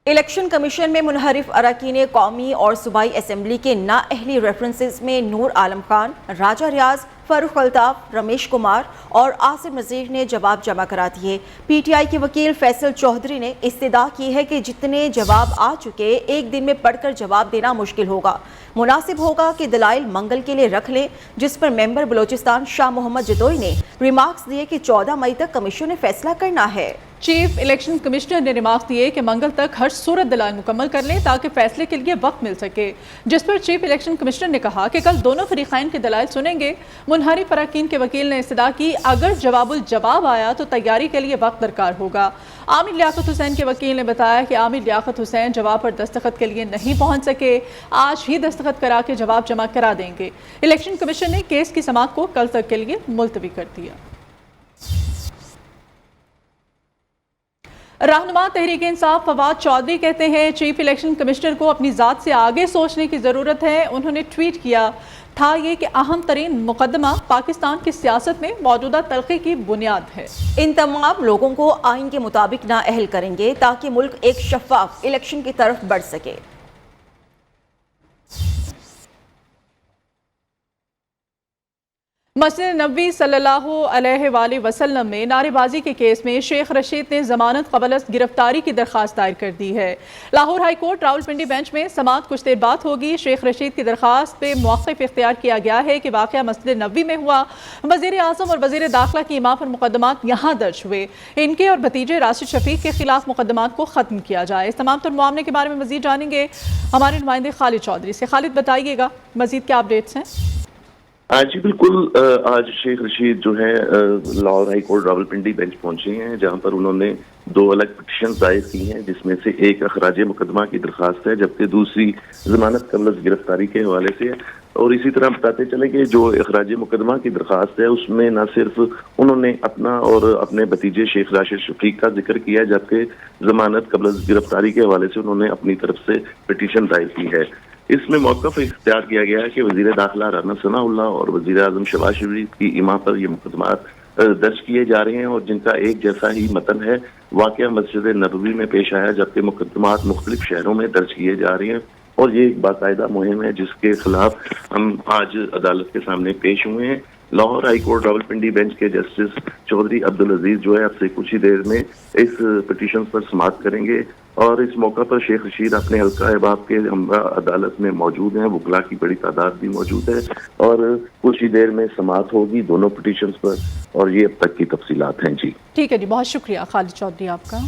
Election commission में मुनहरिफ अरकान कौमी और सूबाई असम्बली के नाअहली रेफरेंसेस में नूर आलम खान, राजा रियाज, फारूक अल्ताफ, रमेश कुमार और आसिम नज़ीर ने जवाब जमा करा दिए। पीटीआई के वकील फैसल चौधरी ने इस्तदा की है कि जितने जवाब आ चुके एक दिन में पढ़कर जवाब देना मुश्किल होगा। मुनासिब होगा कि दलाइल मंगल के लिए रख लें, जिस पर मेंबर बलोचिस्तान शाह मोहम्मद जदोई ने रिमार्क्स दिए कि 14 मई तक कमीशन ने फैसला करना है। चीफ इलेक्शन कमिश्नर ने रिमार्क्स दिए कि मंगल तक हर सूरत दलाइल मुकम्मल कर लें ताकि फैसले के लिए वक्त मिल सके, जिस पर चीफ इलेक्शन कमिश्नर ने कहा कि कल दोनों फरीक़ैन के दलाइल सुनेंगे। मुनहरिफ अरकान के वकील ने इस्तदा की, अगर जवाब आया तो तैयारी के लिए वक्त दरकार होगा। आमिर लियाकत हुसैन के वकील ने बताया कि आमिर लियाकत हुसैन जवाब पर दस्तखत के लिए नहीं पहुंच सके, आज ही दस्तखत करा के जवाब जमा करा देंगे। इलेक्शन कमीशन ने केस की समाअत को कल तक के लिए मुलतवी कर दिया। रहनुमा तहरीक इंसाफ फवाद चौधरी कहते हैं चीफ इलेक्शन कमिश्नर को अपनी ज़ात से आगे सोचने की ज़रूरत है। उन्होंने ट्वीट किया था ये कि अहम तरीन मुकदमा पाकिस्तान की सियासत में मौजूदा तलख़ी की बुनियाद है। इन तमाम लोगों को आइन के मुताबिक नाअहल करेंगे ताकि मुल्क एक शफाफ इलेक्शन की तरफ बढ़ सके। मस्जिद नबवी सल्लल्लाहु अलैहि वसल्लम में नारेबाजी के केस में शेख रशीद ने जमानत क़बल गिरफ्तारी की दरख्वास्त दायर कर दी है। Lahore high court Rawalpindi bench में समाअत कुछ देर बाद होगी। शेख रशीद की दरख्वास्त पे मौक़िफ़ इख्तियार किया गया है कि वाक़या मस्जिद नबवी में हुआ। वज़ीर आज़म और वज़ीर दाखिला की इमाम पर मुक़दमात यहाँ दर्ज हुए। इनके और भतीजे राशिद शफीक के खिलाफ मुक़दमात को ख़त्म किया जाए। इस तमाम तर मामले के बारे में मज़ीद जानेंगे हमारे नुमाइंदे खालिद चौधरी से। खालिद, बताइएगा मज़ीद क्या अपडेट्स हैं? जी बिल्कुल, आज शेख रशीद जो है Lahore high court Rawalpindi bench पहुंचे हैं, जहां पर उन्होंने 2 अलग पिटीशन दायर की हैं, जिसमें से एक अखराज मुकदमा की दरख्वास्त है जबकि दूसरी जमानत कबल गिरफ्तारी के हवाले से है। और इसी तरह बताते चले कि जो अखराज मुकदमा की दरख्वास्त है उसमें न सिर्फ उन्होंने अपना और अपने भतीजे शेख राशिद शफीक का जिक्र किया है, जबकि जमानत कबल गिरफ्तारी के हवाले से उन्होंने अपनी तरफ से पिटीशन दायर की है। इसमें मौक़िफ़ इख्तियार किया गया है कि वज़ीर दाखिला राना सनाउल्लाह और वज़ीर आज़म शहबाज शरीफ की इमाम पर ये मुकदमात दर्ज किए जा रहे हैं और जिनका एक जैसा ही मतन है। वाक़या मस्जिद नबवी में पेश आया, जबकि मुकदमात मुख्तलिफ शहरों में दर्ज किए जा रहे हैं और ये एक बाकायदा मुहिम है जिसके खिलाफ हम आज अदालत के सामने पेश हुए हैं। Lahore high court Rawalpindi bench के जस्टिस चौधरी अब्दुल अजीज जो है अब से कुछ ही देर में इस पिटीशन पर समाअत करेंगे और इस मौका पर शेख रशीद अपने हल्का अहबाब के हमरा अदालत में मौजूद हैं। वकला की बड़ी तादाद भी मौजूद है और कुछ ही देर में समाअत होगी दोनों पिटीशन पर और ये अब तक की तफसीलात हैं। जी ठीक है जी, बहुत शुक्रिया खालिद चौधरी आपका।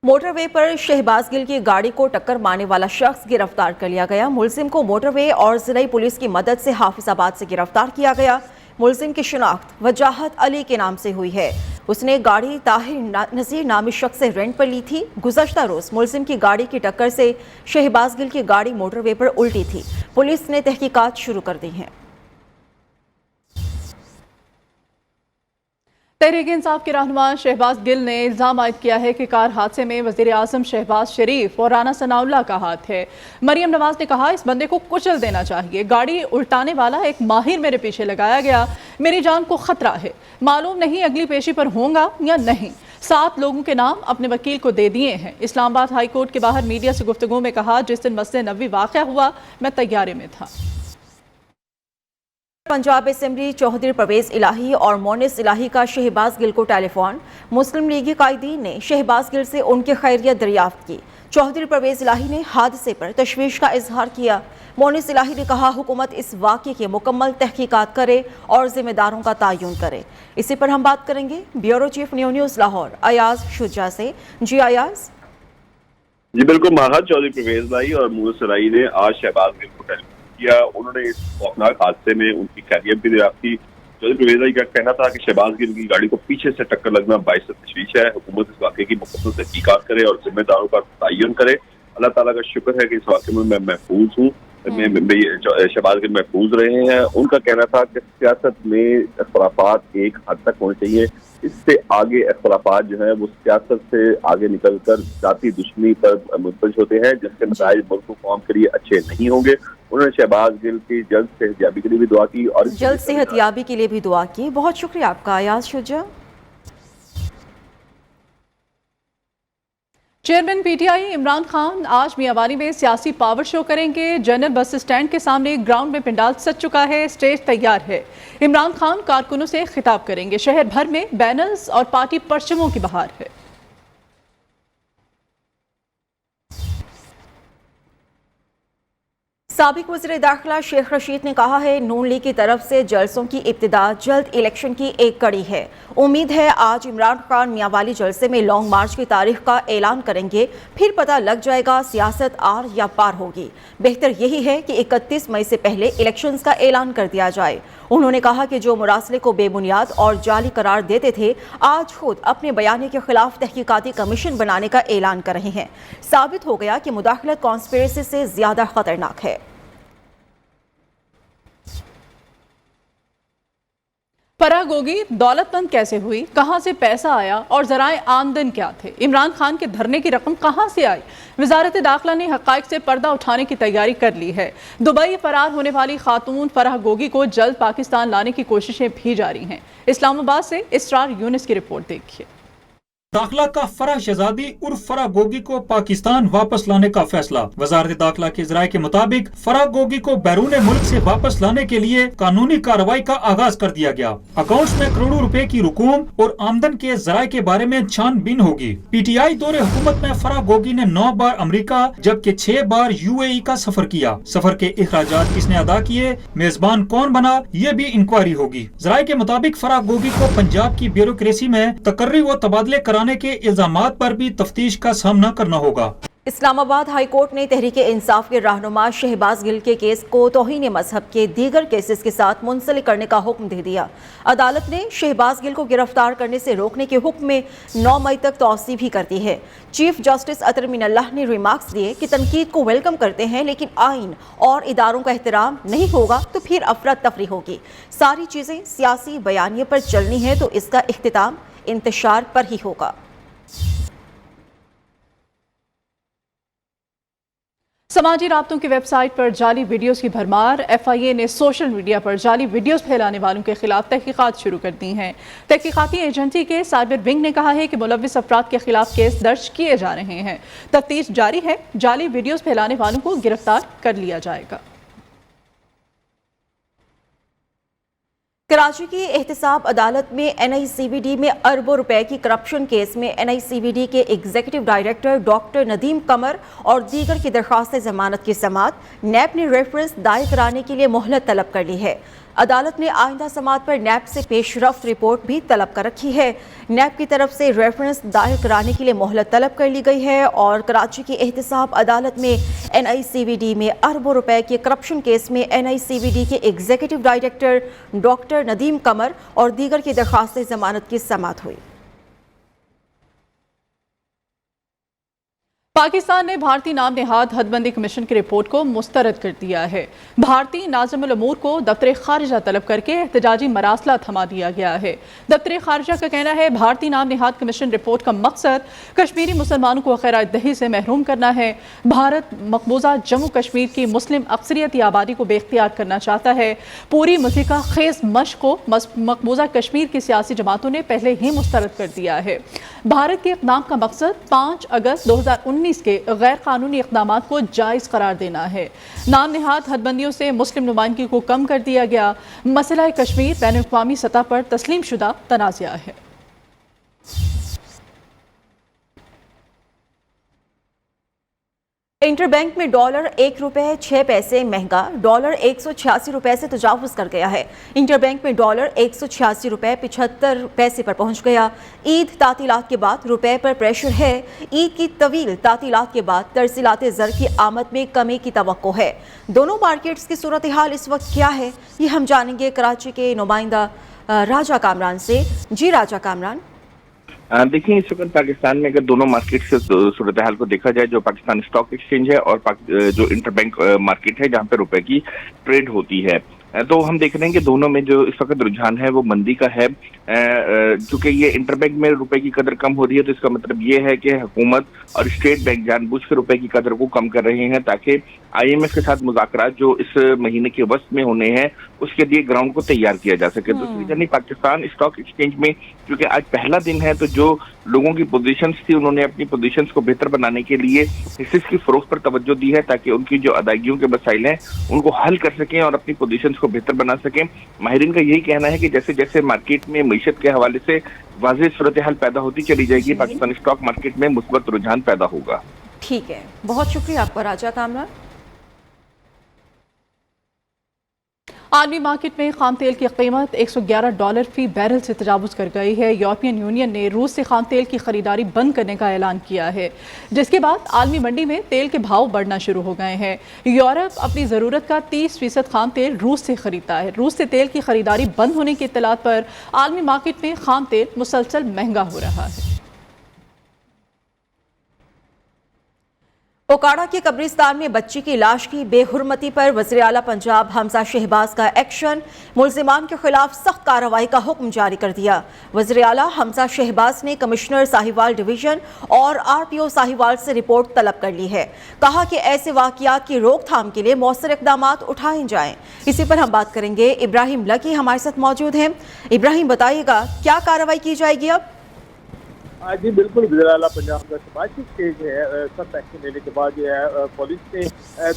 मोटरवे पर शहबाज गिल की गाड़ी को टक्कर मारने वाला शख्स गिरफ्तार कर लिया गया। मुलजिम को मोटरवे और जिला पुलिस की मदद से हाफिजाबाद से गिरफ्तार किया गया। मुलजिम की शिनाख्त वजाहत अली के नाम से हुई है। उसने गाड़ी ताहिर नज़ीर नामी शख्स से रेंट पर ली थी। गुज़श्ता रोज मुलजिम की गाड़ी की टक्कर से शहबाज गिल की गाड़ी मोटरवे पर उल्टी थी। पुलिस ने तहकीकात शुरू कर दी हैं। तहरीक इंसाफ के रहनुमा शहबाज गिल ने इल्ज़ाम आयद किया है कि कार हादसे में वज़ीर आज़म शहबाज शरीफ और राना सनाउल्लाह का हाथ है। मरियम नवाज ने कहा, इस बंदे को कुचल देना चाहिए। गाड़ी उल्टाने वाला एक माहिर मेरे पीछे लगाया गया, मेरी जान को खतरा है। मालूम नहीं अगली पेशी पर होगा या नहीं। 7 लोगों के नाम अपने वकील को दे दिए हैं। इस्लामाबाद हाई कोर्ट के बाहर मीडिया से गुफ्तगू में कहा, जिस दिन मस्जिद नबवी वाक़या हुआ मैं तैयारे में था। पंजाब असेंबली चौधरी परवेज इलाही और मोनिस इलाही का शहबाज गिल को टेलीफोन। मुस्लिम लीगी कायदीन ने शहबाज गिल से उनकी खैरियत दरियाफ्त की। चौधरी परवेज इलाही ने हादसे पर तशवीश का इजहार किया। मोनिस इलाही ने कहा, हुकूमत इस वाक़े की मुकम्मल तहकीकात करे और जिम्मेदारों का तयन करे। इसी पर हम बात करेंगे bureau chief news Lahore Ayaz Shuja से। जी अयाज। जी बिल्कुल, महाराज चौधरी परवेज इलाही और मोनिस इलाही ने आज शहबाज गिल को टेलीफोन किया। उन्होंने इस खौफनाक हादसे में उनकी खैरियत भी दरियाफ्त की। चौधरी परवेज इलाही का कहना था कि शहबाज गिल की गाड़ी को पीछे से टक्कर लगना बाइस तशवीश है। हुकूमत इस वाक़े की मुकम्मल तहकीकात करे और जिम्मेदारों का तयन करे। अल्लाह ताला का शुक्र है कि इस वाक़े में मैं महफूज हूँ, शहबाज गिल महफूज रहे हैं। उनका कहना था कि सियासत में इख्तलाफात एक हद तक होने चाहिए, इससे आगे इख्तलाफात जो है वो सियासत से आगे निकल कर जाती दुश्मनी पर मुंतज होते हैं, जिसके नतीजे मुल्क को कौम के लिए अच्छे नहीं होंगे। उन्होंने शहबाज गिल की जल्द सेहतयाबी के लिए भी दुआ की और जल्द सेहतयाबी के लिए भी दुआ की। बहुत शुक्रिया आपका Ayaz Shuja. Chairman P T I Imran Khan آج میاں میں سیاسی پاور شو کریں گے۔ جنرل بس اسٹینڈ کے سامنے گراؤنڈ میں پنڈال سج چکا ہے، اسٹیج تیار ہے۔ عمران خان کارکنوں سے خطاب کریں گے۔ شہر بھر میں بینرز اور پارٹی پرچموں کی بہار ہے۔ سابق وزیر داخلہ شیخ رشید نے کہا ہے نون لیگ کی طرف سے جلسوں کی ابتدا جلد الیکشن کی ایک کڑی ہے۔ امید ہے آج عمران خان میاں والی جلسے میں لانگ مارچ کی تاریخ کا اعلان کریں گے، پھر پتہ لگ جائے گا سیاست آر یا پار ہوگی۔ بہتر یہی ہے کہ 31 مئی سے پہلے الیکشنز کا اعلان کر دیا جائے۔ انہوں نے کہا کہ جو مراسلے کو بے بنیاد اور جعلی قرار دیتے تھے آج خود اپنے بیانے کے خلاف تحقیقاتی کمیشن بنانے کا اعلان کر رہے ہیں۔ ثابت ہو گیا کہ مداخلت کانسپریسی سے زیادہ خطرناک ہے۔ فرح گوگی دولت مند کیسے ہوئی، کہاں سے پیسہ آیا اور ذرائع آمدن کیا تھے؟ عمران خان کے دھرنے کی رقم کہاں سے آئی؟ وزارت داخلہ نے حقائق سے پردہ اٹھانے کی تیاری کر لی ہے۔ دبئی فرار ہونے والی خاتون فرح گوگی کو جلد پاکستان لانے کی کوششیں بھی جاری ہیں۔ اسلام آباد سے اسرار یونس کی رپورٹ دیکھیے۔ داخلہ کا فرح شہزادی عرف فرح گوگی کو پاکستان واپس لانے کا فیصلہ۔ وزارت داخلہ کے ذرائع کے مطابق فرح گوگی کو بیرون ملک سے واپس لانے کے لیے قانونی کارروائی کا آغاز کر دیا گیا۔ اکاؤنٹس میں کروڑوں روپے کی رقوم اور آمدن کے ذرائع کے بارے میں چھان بین ہوگی۔ پی ٹی آئی دور حکومت میں فرح گوگی نے 9 بار امریکہ جبکہ 6 بار UAE کا سفر کیا۔ سفر کے اخراجات کس نے ادا کیے، میزبان کون بنا، یہ بھی انکوائری ہوگی۔ ذرائع کے مطابق فرح گوگی کو پنجاب کی بیوروکریسی میں تقرری و تبادلے کرانے کے الزامات پر بھی تفتیش کا سامنا کرنا ہوگا۔ اسلام آباد ہائی کورٹ نے تحریک انصاف کے رہنما شہباز گل کے کیس کو توہین مذہب کے دیگر کیسز کے ساتھ منسلک کرنے کا حکم دے دیا۔ عدالت نے شہباز گل کو گرفتار کرنے سے روکنے کے حکم میں 9 مئی تک توسیع بھی کر دی ہے۔ چیف جسٹس اطہر من اللہ نے ریمارکس دیے کہ تنقید کو ویلکم کرتے ہیں لیکن آئین اور اداروں کا احترام نہیں ہوگا تو پھر افراتفری ہوگی۔ ساری چیزیں سیاسی بیانیے پر چلنی ہے تو اس کا اختتام انتشار پر ہی ہوگا۔ سماجی رابطوں کی ویب سائٹ پر جعلی ویڈیوز کی بھرمار۔ FIA نے سوشل میڈیا پر جعلی ویڈیوز پھیلانے والوں کے خلاف تحقیقات شروع کر دی ہیں۔ تحقیقاتی ایجنسی کے سائبر ونگ نے کہا ہے کہ ملوث افراد کے خلاف کیس درج کیے جا رہے ہیں۔ تفتیش جاری ہے، جعلی ویڈیوز پھیلانے والوں کو گرفتار کر لیا جائے گا۔ کراچی کی احتساب عدالت میں NICVD میں اربوں روپے کی کرپشن کیس میں NICVD کے executive director doctor Nadeem Qamar اور دیگر کی درخواست ضمانت کی سماعت نیب نے ریفرنس دائر کرانے کے لیے مہلت طلب کر لی ہے۔ عدالت نے آئندہ سماعت پر نیب سے پیش رفت رپورٹ بھی طلب کر رکھی ہے۔ نیب کی طرف سے ریفرنس دائر کرانے کے لیے مہلت طلب کر لی گئی ہے اور کراچی کی احتساب عدالت میں NICVD میں اربوں روپے کے کرپشن کیس میں NICVD کے executive director doctor Nadeem Qamar اور دیگر کی درخواست ضمانت کی سماعت ہوئی۔ پاکستان نے بھارتی نام نہاد حد بندی کمیشن کی رپورٹ کو مسترد کر دیا ہے۔ بھارتی ناظم الامور کو دفتر خارجہ طلب کر کے احتجاجی مراسلہ تھما دیا گیا ہے۔ دفتر خارجہ کا کہنا ہے بھارتی نام نہاد کمیشن رپورٹ کا مقصد کشمیری مسلمانوں کو خیرات دہی سے محروم کرنا ہے۔ بھارت مقبوضہ جموں کشمیر کی مسلم اکثریتی آبادی کو بے اختیار کرنا چاہتا ہے۔ پوری مذہقہ خیز مشق کو مقبوضہ کشمیر کی سیاسی جماعتوں نے پہلے ہی مسترد کر دیا ہے۔ بھارت کے اقدام کا مقصد 5 اگست 2019 کے غیر قانونی اقدامات کو جائز قرار دینا ہے۔ نام نہاد حد بندیوں سے مسلم نمائندگی کو کم کر دیا گیا۔ مسئلہ کشمیر بین الاقوامی سطح پر تسلیم شدہ تنازعہ ہے۔ انٹر بینک میں ڈالر 1 روپے 6 پیسے مہنگا، ڈالر 186 روپے سے تجاوز کر گیا ہے۔ انٹر بینک میں ڈالر 186 روپے 75 پیسے پر پہنچ گیا۔ عید تعطیلات کے بعد روپے پر پریشر ہے۔ عید کی طویل تعطیلات کے بعد ترسیلات زر کی آمد میں کمی کی توقع ہے۔ دونوں مارکیٹس کی صورتحال اس وقت کیا ہے یہ ہم جانیں گے کراچی کے نمائندہ راجہ کامران سے۔ جی راجہ کامران۔ دیکھیں اس وقت پاکستان میں اگر دونوں مارکیٹ سے صورتحال کو دیکھا جائے، جو پاکستان اسٹاک ایکسچینج ہے اور جو انٹر بینک مارکیٹ ہے جہاں پہ روپے کی ٹریڈ ہوتی ہے، تو ہم دیکھ رہے ہیں کہ دونوں میں جو اس وقت رجحان ہے وہ مندی کا ہے۔ چونکہ یہ انٹر بینک میں روپے کی قدر کم ہو رہی ہے تو اس کا مطلب یہ ہے کہ حکومت اور اسٹیٹ بینک جان بوجھ کے روپے کی قدر کو کم کر رہے ہیں تاکہ IMF کے ساتھ مذاکرات جو اس مہینے کے وسط میں ہونے ہیں اس کے لیے گراؤنڈ کو تیار کیا جا سکے۔ دوسری جانب پاکستان اسٹاک ایکسچینج میں کیونکہ آج پہلا دن ہے تو جو लोगों की पोजीशंस थी, उन्होंने अपनी पोजीशंस को बेहतर बनाने के लिए हिस्से की फरोख्त पर तवज्जो दी है ताकि उनकी जो अदायगियों के मसाइल हैं उनको हल कर सकें और अपनी पोजीशंस को बेहतर बना सकें। माहिरीन का यही कहना है कि जैसे जैसे मार्केट में मईशत के हवाले से वाज़ेह सूरत हाल पैदा होती चली जाएगी, पाकिस्तानी स्टॉक मार्केट में मुस्बत रुझान पैदा होगा। ठीक है, बहुत शुक्रिया आपका राजा कामरान। आलमी मार्केट में खाम तेल की कीमत $111 फी बैरल से तजावुज़ कर गई है। यूरोपियन यूनियन ने रूस से खाम तेल की खरीदारी बंद करने का ऐलान किया है, जिसके बाद आलमी मंडी में तेल के भाव बढ़ना शुरू हो गए हैं। यूरोप अपनी ज़रूरत का 30% खाम तेल रूस से खरीदता है। रूस से तेल की खरीदारी बंद होने की इत्तलात पर आलमी मार्केट में खाम तेल मुसलसल महंगा हो रहा है। ओकाड़ा के कब्रिस्तान में बच्ची की लाश की बेहुरमती पर वज़ीर आला पंजाब हमजा शहबाज का एक्शन, मुल्जिमान के खिलाफ सख्त कार्रवाई का हुक्म जारी कर दिया। वज़ीर आला हमजा शहबाज ने कमिश्नर साहिवाल डिवीजन और RPO साहिवाल से रिपोर्ट तलब कर ली है। कहा कि ऐसे वाक़ियात की रोकथाम के लिए मौसर इक़दामात उठाए जाएं। इसी पर हम बात करेंगे। इब्राहिम लकी हमारे साथ मौजूद हैं। इब्राहिम, बताइएगा क्या कार्रवाई की जाएगी अब? जी बिल्कुल, वज़ीर आला पंजाब का शहबाज के जो है सख्त एक्शन लेने के बाद जो है पुलिस ने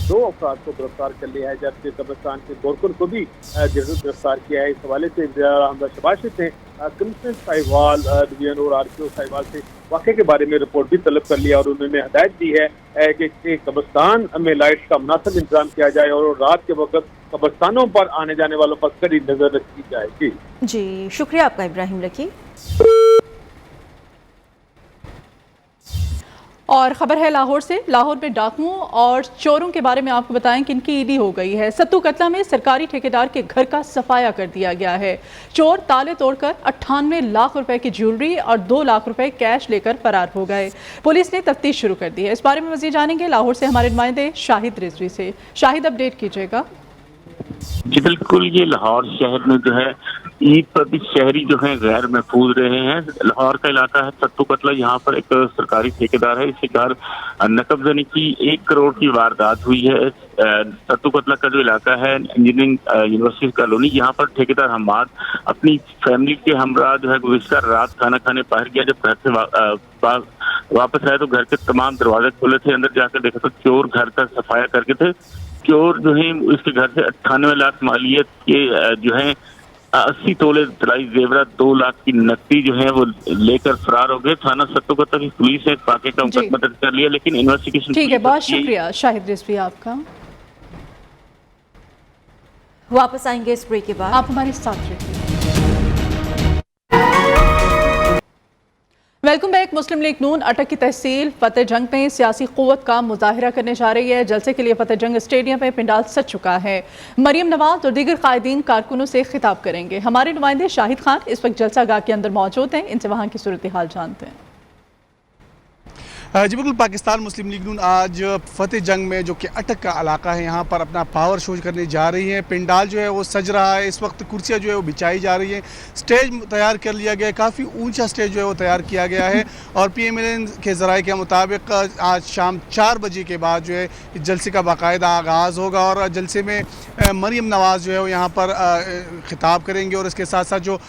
2 अफराद को गिरफ्तार कर लिया है, जबकि कब्रिस्तान के गोरकुन को भी गिरफ्तार किया है। इस हवाले से वज़ीर आला हमजा शहबाज ने कमिश्नर साहिवाल डिवीजन और RPO साहिवाल से वाक़े के बारे में रिपोर्ट भी तलब कर लिया और उन्होंने हिदायत दी है कि कब्रिस्तान में लाइट का मुनासिब इंतजाम किया जाए और रात के वक्त कब्रिस्तानों पर आने जाने वालों पर कड़ी नजर रखी जाए। जी शुक्रिया आपका इब्राहिम लकी। और खबर है लाहौर से। लाहौर में डाकुओं और चोरों के बारे में आपको बताएं कि इनकी ईडी हो गई है। सत्तू कतला में सरकारी ठेकेदार के घर का सफाया कर दिया गया है। चोर ताले तोड़कर 98 लाख रुपए की ज्वेलरी और 2 लाख रुपए कैश लेकर फरार हो गए। पुलिस ने तफ्तीश शुरू कर दी है। इस बारे में मज़ीद जानेंगे लाहौर से हमारे नुमाइंदे शाहिद रिजवी से। शाहिद, अपडेट कीजिएगा। जी बिल्कुल, ये लाहौर शहर में जो है ईद पर भी शहरी जो है गैर महफूज रहे हैं। लाहौर का इलाका है सत्तू कतला, यहाँ पर एक सरकारी ठेकेदार है, इसके घर नकबजनी की 1 करोड़ की वारदात हुई है। सत्तू कतला का जो इलाका है इंजीनियरिंग यूनिवर्सिटी कॉलोनी, यहाँ पर ठेकेदार हमाद अपनी फैमिली के हमरा जो है गुज़िश्ता रात खाना खाने बाहर गया। जब घर से वापस आए तो घर के तमाम दरवाजे खुले थे। अंदर जाकर देखा तो चोर घर का सफाया करके थे। चोर जो है इसके घर से 98 लाख मालियत के जो है 80 तोले तलाई जेवरात 2 लाख की नकदी जो है वो लेकर फरार हो गए। थाना सत्तू कतला की पुलिस ने वाक़े का मुकदमा दर्ज कर लिया, लेकिन इन्वेस्टिगेशन। ठीक है, बहुत शुक्रिया शाहिद रिजवी आपका। वापस आएंगे इस ब्रेक के बाद, आप हमारे साथ रहिए। Welcome back. मुस्लिम लीग नून अटक की तहसील फतेह जंग में सियासी क़ुव्वत का मुजाहिरा करने जा रही है। जलसे के लिए फतेह जंग स्टेडियम में पिंडाल सज चुका है। मरियम नवाज और दीगर कायदीन कारकुनों से खिताब करेंगे। हमारे नुमाइंदे शाहिद खान इस वक्त जलसा गाह के अंदर मौजूद हैं, इनसे वहाँ की सूरत हाल जानते हैं। जी बिल्कुल, पाकिस्तान मुस्लिम लीग नून आज फतेह जंग में जो कि अटक का इलाका है यहाँ पर अपना पावर शो करने जा रही है। पिंडाल जो है वो सज रहा है, इस वक्त कुर्सियाँ जो है वो बिछाई जा रही हैं, स्टेज तैयार कर लिया गया है, काफ़ी ऊंचा स्टेज जो है वो तैयार किया गया है। और PMLN के ज़राए के मुताबिक आज शाम 4 बजे के बाद जो है जलसे का बाकायदा आगाज़ होगा और जलसे में मरियम नवाज़ जो है वो यहाँ पर खिताब करेंगे और इसके साथ साथ जो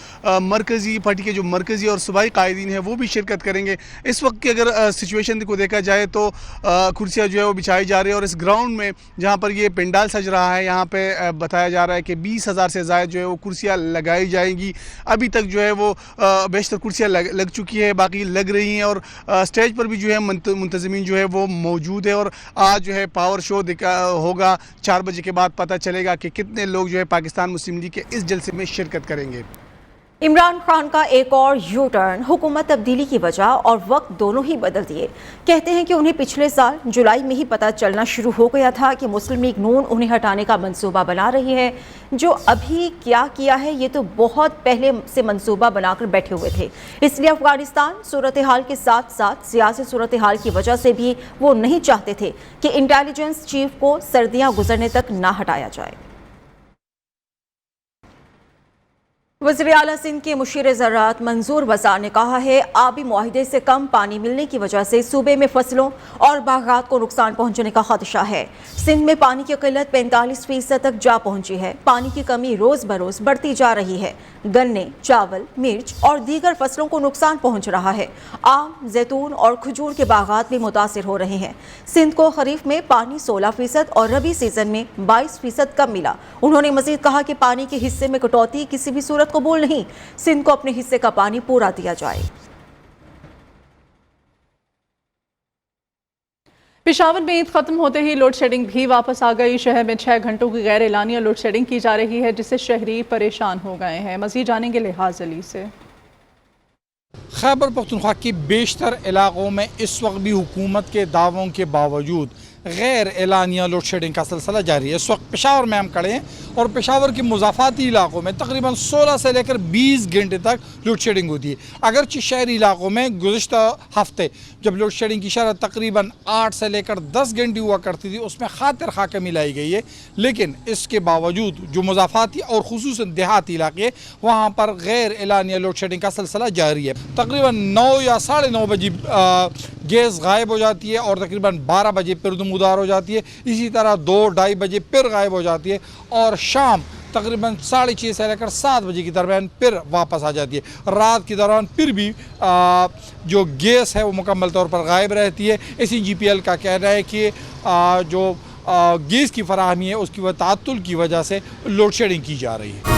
मरकज़ी पार्टी के जो मरकज़ी और सूबाई कायदीन हैं वो भी शिरकत करेंगे। इस वक्त की अगर सिचुएशन को देखा जाए तो कुर्सियाँ जो है वो बिछाई जा रही है और इस ग्राउंड में जहाँ पर ये पिंडाल सज रहा है यहाँ पे बताया जा रहा है कि 20,000 से ज़्यादा जो है वो कुर्सियाँ लगाई जाएंगी। अभी तक जो है वो बेशतर कुर्सियाँ लग चुकी है, बाकी लग रही हैं और स्टेज पर भी जो है मुंतज़मीन जो है वो मौजूद है। और आज जो है पावर शो होगा। 4 बजे के बाद पता चलेगा कि कितने लोग जो है पाकिस्तान मुस्लिम लीग के इस जलसे में शिरकत करेंगे। इमरान खान का एक और यू टर्न, हुकूमत तब्दीली की वजह और वक्त दोनों ही बदल दिए। कहते हैं कि उन्हें पिछले साल जुलाई में ही पता चलना शुरू हो गया था कि मुस्लिम लीग नून उन्हें हटाने का मंसूबा बना रही है। जो अभी क्या किया है ये तो बहुत पहले से मंसूबा बनाकर बैठे हुए थे। इसलिए अफगानिस्तान सूरत हाल के साथ साथ सियासी सूरत हाल की वजह से भी वो नहीं चाहते थे कि इंटेलिजेंस चीफ को सर्दियाँ गुजरने तक ना हटाया जाए। वज़ीर आला सिंध के मुशीर ज़राअत मंजूर वज़ार ने कहा है आबी मुआहिदे से कम पानी मिलने की वजह से सूबे में फसलों और बागात को नुकसान पहुंचने का खदशा है। सिंध में पानी की किल्लत 45% तक जा पहुंची है। पानी की कमी रोज़ बरोज़ बढ़ती जा रही है। गन्ने, चावल, मिर्च और दीगर फसलों को नुकसान पहुंच रहा है। आम, जैतून और खजूर के बागात भी मुतासिर हो रहे हैं। सिंध को खरीफ में पानी 16% और रबी सीजन में 22% कम मिला। उन्होंने मजीद कहा कि पानी के हिस्से में कटौती किसी भी सूरत कबूल नहीं। सिंध को अपने हिस्से का पानी पूरा दिया जाए। पेशावर में ईद खत्म होते ही लोड शेडिंग भी वापस आ गई। शहर में 6 घंटों की गैर एलानिया लोड शेडिंग की जा रही है, जिससे शहरी परेशान हो गए हैं। मजीद जानेंगे लिहाज अली से। खैबर पख्तूनख्वा के बेशतर इलाकों में इस वक्त भी हुकूमत के दावों के बावजूद गैर एलानिया लोड शेडिंग का सिलसिला जारी है। इस वक्त पेशावर में हम खड़े हैं और पेशावर के मुज़ाफ़ाती इलाकों में तकरीबन 16 से लेकर 20 घंटे तक लोड शेडिंग होती है। अगरचे शहरी इलाकों में गुज़िश्ता हफ्ते जब लोड शेडिंग की शरह तकरीबन 8 से लेकर 10 घंटे हुआ करती थी, उसमें खातिर खा कमी लाई गई है। लेकिन इसके बावजूद जो मुज़ाफ़ाती और खुसूसन देहाती इलाके, वहाँ पर गैर एलानिया लोड शेडिंग का सिलसिला जारी है। तकरीबन 9 या 9:30 बजे गैस गायब हो जाती है और तकरीबन 12 बजे फिर नमूदार हो जाती है। इसी तरह 2-2:30 बजे फिर गायब हो जाती है और शाम तकरीबन 6:30 से लेकर 7 बजे के दरमियान फिर वापस आ जाती है। रात के दौरान फिर भी जो गैस है वो मुकम्मल तौर पर गायब रहती है। SNGPL का कहना है कि जो गैस की फराहमी है उसकी ताअत्तुल की वजह से लोड शेडिंग की जा रही है।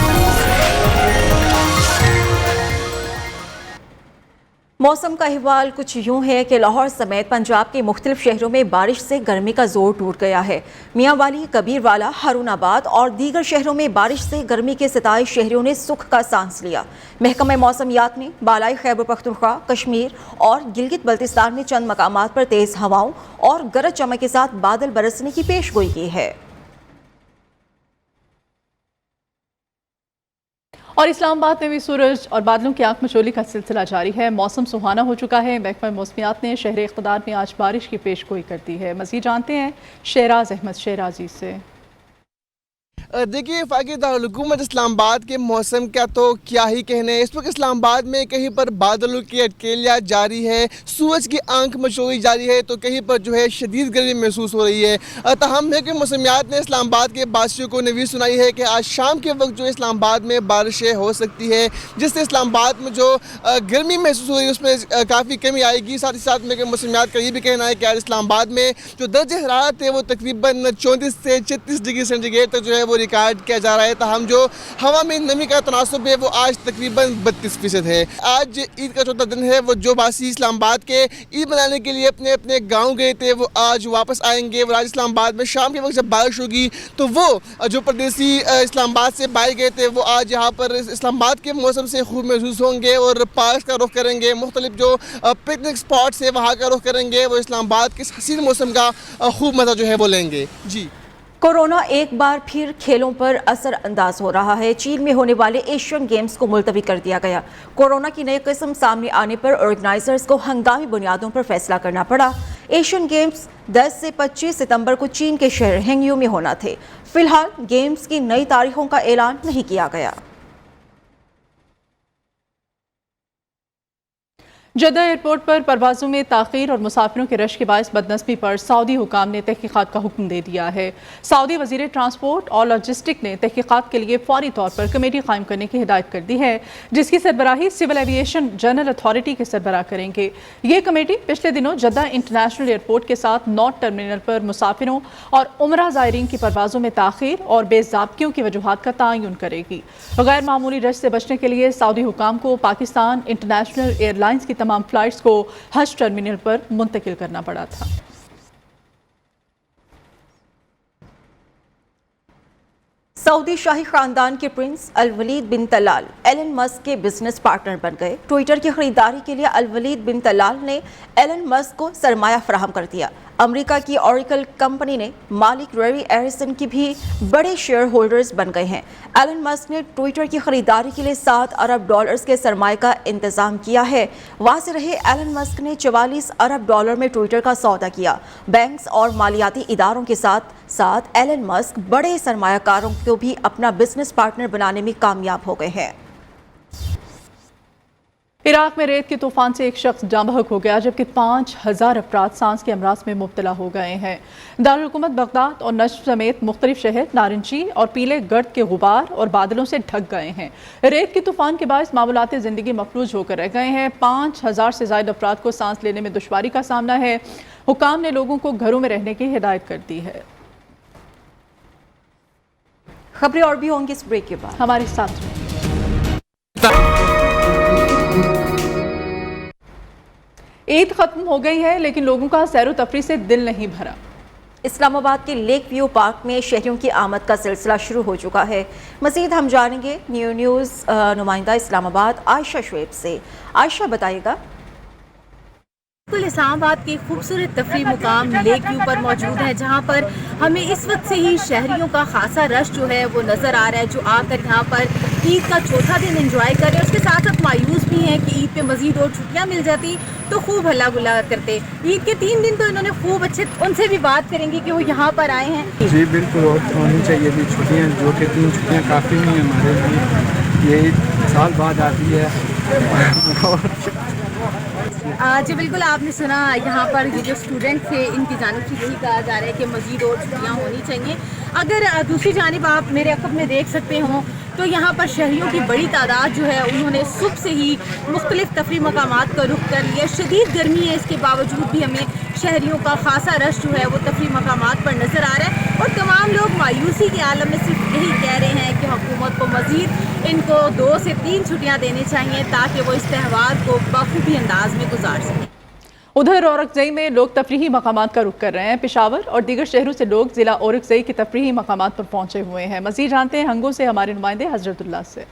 मौसम का अहवाल कुछ यूं है कि लाहौर समेत पंजाब के मुख्तलिफ शहरों में बारिश से गर्मी का जोर टूट गया है। मियांवाली, कबीरवाला, हारूनाबाद और दीगर शहरों में बारिश से गर्मी के 27 शहरियों ने सुख का सांस लिया। महकमा मौसमियात ने बालाई खैबर पख्तूनख्वा, कश्मीर और गिलगित बल्तिस्तान में चंद मकामात पर तेज़ हवाओं और गरज चमक के साथ बादल बरसने की पेशगोई की है। और इस्लामाबाद में भी सूरज और बादलों की आंख मचोली का सिलसिला जारी है। मौसम सुहाना हो चुका है। महकमा मौसमियात ने शहर इक़्तिदार में आज बारिश की पेशगोई कर दी है। मज़ीद जानते हैं शेराज अहमद शेराजी से। देखिए फाकी दारुल हुकूमत इस्लामाबाद के मौसम का तो क्या ही कहने। इस वक्त इस्लामाबाद में कहीं पर बादलों की अटकेलियाँ जारी है, सूरज की आंख मचोई जारी है, तो कहीं पर जो है शदीद गर्मी महसूस हो रही है। तहम है कि मौसमियात ने इस्लामाबाद के बासियों को नवीद सुनाई है कि आज शाम के वक्त जो इस्लामाबाद में बारिशें हो सकती है, जिससे इस्लामाबाद में जो गर्मी महसूस हो रही है उसमें काफ़ी कमी आएगी। साथ ही साथ में मौसमियात का ये भी कहना है कि आज इस्लामाबाद में जो दर्ज हरारत है वो तकरीबन 34 से 36 डिग्री सेंटीग्रेड तक जो है वो रिकॉर्ड किया जा रहा है। तहम जो हवा में नमी का तनासुब है वो आज तकरीबन 32% है। आज ईद का चौथा दिन है। वो जो वासी इस्लामाबाद के ईद मनाने के लिए अपने अपने गांव गए थे वो आज वापस आएंगे। वो आज इस्लामाबाद में शाम के वक्त जब बारिश होगी तो वो जो परदेसी इस्लामाबाद से बाहर गए थे वो आज यहाँ पर इस्लामाबाद के मौसम से खूब महसूस होंगे और पार्क का रुख करेंगे। मुख्तलिफ जो पिकनिक स्पॉट्स है वहाँ का रुख करेंगे। वो इस्लामाबाद के हसीन मौसम का खूब मज़ा जो है वो लेंगे। जी, कोरोना एक बार फिर खेलों पर असर अंदाज हो रहा है। चीन में होने वाले एशियन गेम्स को मुलतवी कर दिया गया। कोरोना की नई किस्म सामने आने पर ऑर्गेनाइजर्स को हंगामी बुनियादों पर फैसला करना पड़ा। एशियन गेम्स 10 से 25 सितंबर को चीन के शहर हेंगयू में होना थे। फिलहाल गेम्स की नई तारीखों का ऐलान नहीं किया गया। जद्दा एयरपोर्ट पर परवाज़ों में ताख़ीर और मुसाफिरों के रश के बायस बदनस्मी पर सऊदी हुकाम ने तहकीक़ात का हुक्म दे दिया है। सऊदी वज़ीर ट्रांसपोर्ट और लॉजिस्टिक ने तहकीक़ात के लिए फौरी तौर पर कमेटी कायम करने की हिदायत कर दी है, जिसकी सरबराही सिविल एविएशन जनरल अथॉरिटी के सरबराह करेंगे। ये कमेटी पिछले दिनों जद्दा इंटरनेशनल एयरपोर्ट के साथ नॉर्थ टर्मिनल पर मुसाफिरों और उमरा ज़ायरीन की परवाज़ों में ताख़ीर और बेज़ाब्तियों की वजूहात का तयन करेगी। गैर मामूली रश से बचने के लिए सऊदी हुकाम को पाकिस्तान इंटरनेशनल एयरलाइंस की तमाम फ्लाइट्स को हज टर्मिनल पर मुंतकिल करना पड़ा था। सऊदी शाही खानदान के प्रिंस अल वलीद बिन तलाल एलन मस्क के बिजनेस पार्टनर बन गए। ट्विटर की खरीदारी के लिए अल वलीद बिन तलाल ने एलन मस्क को सरमाया फराहम कर दिया। अमेरिका की ऑरिकल कंपनी ने मालिक रेरी एरिसन की भी बड़े शेयर होल्डर्स बन गए हैं। एलन मस्क ने ट्विटर की खरीदारी के लिए $7 अरब के सरमाए का इंतजाम किया है। वाज़ेह रहे, एलन मस्क ने $44 अरब में ट्विटर का सौदा किया। बैंक्स और मालियाती इदारों के साथ साथ एलन मस्क बड़े सरमायाकारों को भी अपना बिजनेस पार्टनर बनाने में कामयाब हो गए हैं। इराक में रेत के तूफान से एक शख्स जाँ बहक हो गया, जबकि 5000 अफराद सांस के अमराज में मुब्तला हो गए हैं। दारुल हुकूमत बगदाद और नजफ समेत मुख्तलिफ शहर नारंजी और पीले गर्द के गुबार और बादलों से ढक गए हैं। रेत के तूफान के बायस मामूलाती ज़िंदगी मफलूज होकर रह गए हैं। 5000 से ज़ायद अफराद को सांस लेने में दुश्वारी का सामना है। हुकाम ने लोगों को घरों में रहने की हिदायत कर दी है। खबरें और भी होंगी इस ब्रेक के बाद, हमारे साथ रहिए। ईद खत्म हो गई है, लेकिन लोगों का सैर तफरी से दिल नहीं भरा। इस्लामाबाद के लेक व्यू पार्क में शहरियों की आमद का सिलसिला शुरू हो चुका है। मज़ीद हम जानेंगे न्यूज़ नुमाइंदा इस्लामाबाद आयशा शुएब से। आयशा बताइएगा। इस्लामाबाद के खूबसूरत तफरी मुकाम लेक व्यू पर मौजूद है, जहां पर हमें इस वक्त से ही शहरियों का खासा रश जो है वो नज़र आ रहा है, जो आकर यहाँ पर ईद का चौथा दिन एंजॉय कर रहे हैं। उसके साथ साथ मायूस भी हैं कि ईद पे मज़ीद और छुट्टियाँ मिल जाती तो खूब हल्ला गुल्ला करते। ईद के 3 दिन तो इन्होंने खूब अच्छे, उनसे भी बात करेंगे कि वो यहाँ पर आए हैं। जी बिल्कुल, और होनी चाहिए थी छुट्टियाँ, जो कि 3 छुट्टियाँ काफ़ी नहीं है हमारे लिए। ये साल बाद आती है। जी बिल्कुल, आपने सुना यहाँ पर ये जो स्टूडेंट थे इनकी जानिब से यही कहा जा रहा है कि मज़ीद और छुट्टियाँ होनी चाहिए। अगर दूसरी जानिब आप मेरे अक़ब में देख सकते हो तो यहाँ पर शहरियों की बड़ी तादाद जो है उन्होंने सुबह से ही मुख्तलिफ तफरी मकामात का रुख कर लिया। शदीद गर्मी है, इसके बावजूद भी हमें शहरियों का खासा रश जो है वो तफरी मकामात पर नज़र आ रहा है। और तमाम लोग मायूसी के आलम में सिर्फ यही कह रहे हैं कि हुकूमत को मज़ीद इनको 2 से 3 छुट्टियाँ देनी चाहिए ताकि वो इस त्यौहार को बखूबी अंदाज में गुजार सकें। उधर औरकज़ई में लोग तफरीही मकामात का रुख कर रहे हैं। पेशावर और दीगर शहरों से लोग ज़िला औरकज़ई के तफरीही मकामात पर पहुँचे हुए हैं। मज़ीद जानते हैं हंगो से हमारे नुमाइंदे हज़रतुल्लाह से।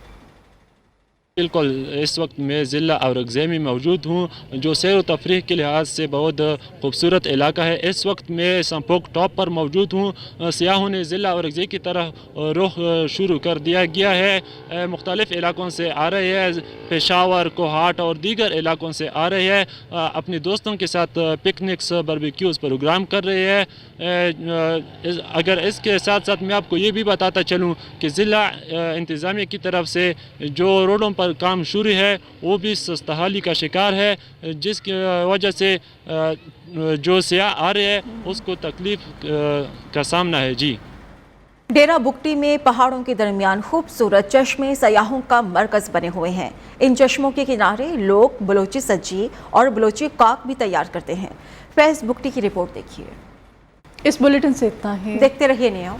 बिल्कुल, इस वक्त मैं ज़िला औरकज़ई में मौजूद हूँ, जो सैर व तफरीह के लिहाज से बहुत खूबसूरत इलाका है। इस वक्त मैं संपोक टॉप पर मौजूद हूँ। सियाहों ने ज़िला औरकज़ई की तरफ रुख शुरू कर दिया गया है। मुख्तलिफ़ इलाकों से आ रहे हैं, पेशावर, कोहाट और दीगर इलाकों से आ रहे हैं। अपने दोस्तों के साथ पिकनिक्स, बारबेक्यूज़ प्रोग्राम कर रहे हैं। अगर इसके साथ साथ मैं आपको ये भी बताता चलूँ कि ज़िला इंतज़ामिया की तरफ से जो रोडों पर काम शुरू है वो भी सस्तहाली का शिकार है, जिसकी वजह से जो सियाह आ रहे हैं उसको तकलीफ का सामना है। जी, डेरा बुगटी में पहाड़ों के दरमियान खूबसूरत चश्मे सयाहों का मरकज़ बने हुए हैं। इन चश्मों के किनारे लोग बलोची सज्जी और बलोची काक भी तैयार करते हैं। फैज़ बुगटी की रिपोर्ट देखिए। इस बुलेटिन से इतना ही, देखते रहिए नया।